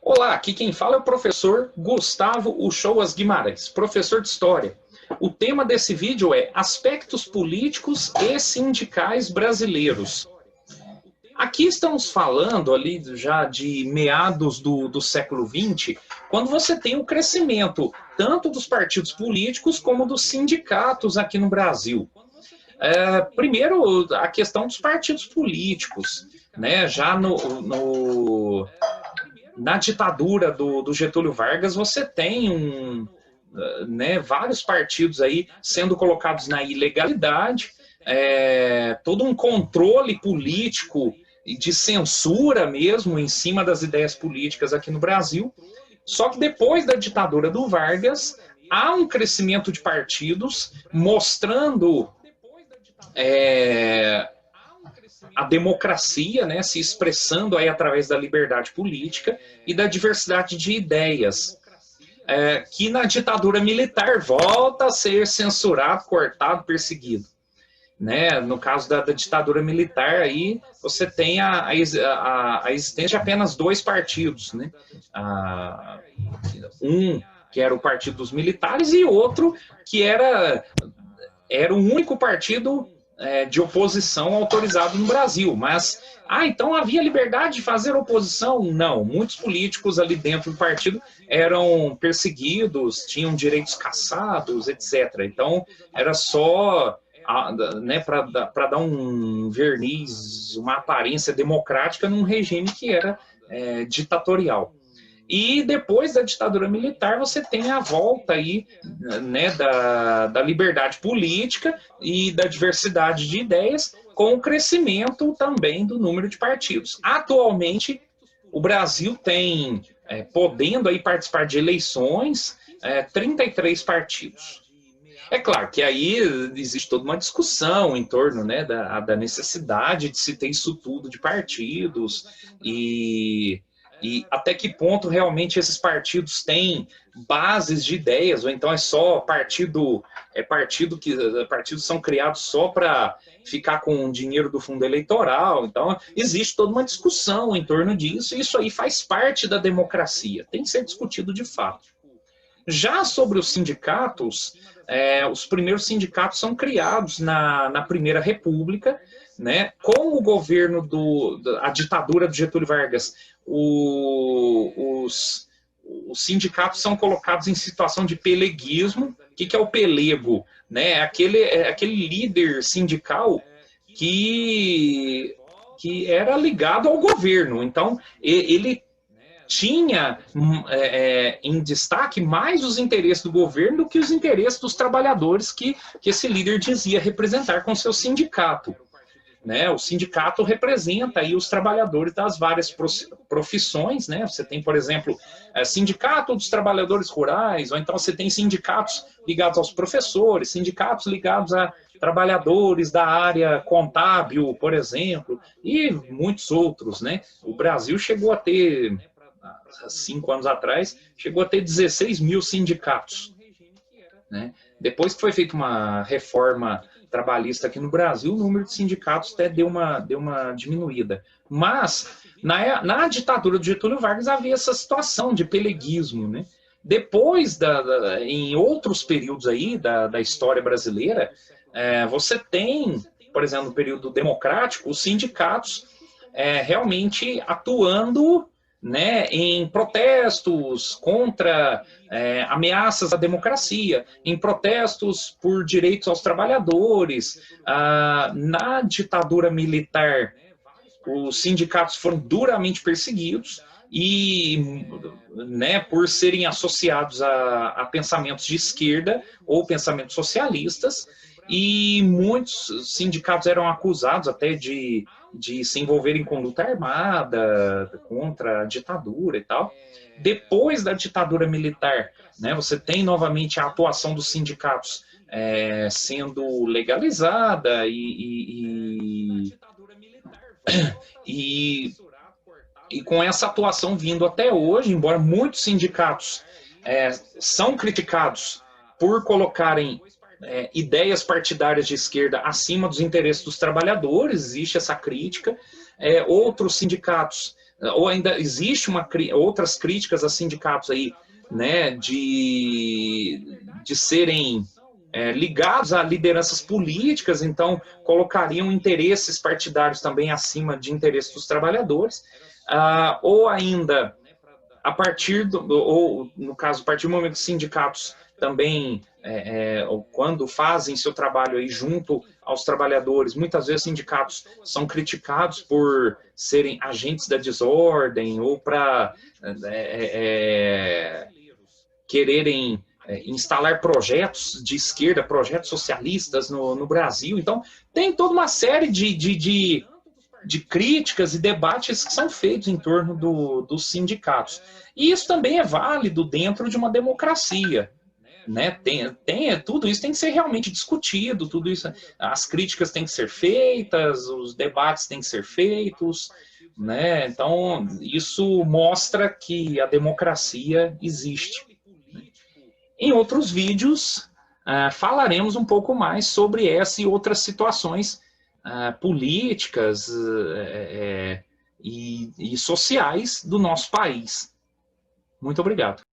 Olá, aqui quem fala é o professor Gustavo Uchoas Guimarães, professor de História. O tema desse vídeo é Aspectos Políticos e Sindicais Brasileiros. Aqui estamos falando ali já de meados do século XX, quando você tem o crescimento tanto dos partidos políticos como dos sindicatos aqui no Brasil. Primeiro, a questão dos partidos políticos, né? Já na ditadura do Getúlio Vargas, você tem vários partidos aí sendo colocados na ilegalidade, todo um controle político e de censura mesmo em cima das ideias políticas aqui no Brasil. Só que depois da ditadura do Vargas, há um crescimento de partidos mostrando a democracia, né, se expressando aí através da liberdade política e da diversidade de ideias, que na ditadura militar volta a ser censurado, cortado, perseguido. Né? No caso da ditadura militar, aí você tem a existência de apenas dois partidos, né? Um que era o partido dos militares e outro que era o único partido de oposição autorizado no Brasil. Mas, então havia liberdade de fazer oposição? Não. Muitos políticos ali dentro do partido eram perseguidos, tinham direitos cassados, etc. Então, era só para dar um verniz, uma aparência democrática num regime que era ditatorial. E depois da ditadura militar, você tem a volta aí, né, da liberdade política e da diversidade de ideias, com o crescimento também do número de partidos. Atualmente, o Brasil tem, podendo aí participar de eleições, 33 partidos. É claro que aí existe toda uma discussão em torno, né, da necessidade de se ter isso tudo de partidos e até que ponto realmente esses partidos têm bases de ideias, ou então é só partidos são criados só para ficar com o dinheiro do fundo eleitoral. Então existe toda uma discussão em torno disso, e isso aí faz parte da democracia, tem que ser discutido de fato. Já sobre os sindicatos, os primeiros sindicatos são criados na Primeira República, né? Com o governo a ditadura do Getúlio Vargas, os sindicatos são colocados em situação de peleguismo. O que é o pelego? Né? Aquele líder sindical que era ligado ao governo. Então, ele tinha em destaque mais os interesses do governo do que os interesses dos trabalhadores que esse líder dizia representar com seu sindicato. Né? O sindicato representa aí os trabalhadores das várias profissões, né? Você tem, por exemplo, sindicato dos trabalhadores rurais, ou então você tem sindicatos ligados aos professores, sindicatos ligados a trabalhadores da área contábil, por exemplo, e muitos outros, né? O Brasil chegou a ter, há 5 anos atrás, chegou a ter 16 mil sindicatos. Né? Depois que foi feita uma reforma trabalhista aqui no Brasil, o número de sindicatos até deu uma diminuída. Mas, na ditadura do Getúlio Vargas, havia essa situação de peleguismo. Né? Depois, em outros períodos aí da história brasileira, você tem, por exemplo, no período democrático, os sindicatos realmente atuando, né, em protestos contra ameaças à democracia, em protestos por direitos aos trabalhadores. Na ditadura militar, os sindicatos foram duramente perseguidos e, né, por serem associados a pensamentos de esquerda ou pensamentos socialistas, e muitos sindicatos eram acusados até de se envolver em conduta armada contra a ditadura e tal. Depois da ditadura militar, né, você tem novamente a atuação dos sindicatos sendo legalizada e com essa atuação vindo até hoje, embora muitos sindicatos são criticados por colocarem ideias partidárias de esquerda acima dos interesses dos trabalhadores, existe essa crítica. Outros sindicatos ou ainda existe outras críticas a sindicatos aí, né, de serem ligados a lideranças políticas, então colocariam interesses partidários também acima de interesses dos trabalhadores, ou ainda a partir ou no caso, a partir do momento que os sindicatos também, quando fazem seu trabalho aí junto aos trabalhadores, muitas vezes sindicatos são criticados por serem agentes da desordem ou para quererem instalar projetos de esquerda, projetos socialistas no Brasil. Então, tem toda uma série de críticas e debates que são feitos em torno dos sindicatos. E isso também é válido dentro de uma democracia. Né? Tudo isso tem que ser realmente discutido, tudo isso, as críticas têm que ser feitas, os debates têm que ser feitos, né? Então, isso mostra que a democracia existe. Em outros vídeos, falaremos um pouco mais sobre essa e outras situações políticas e sociais do nosso país. Muito obrigado.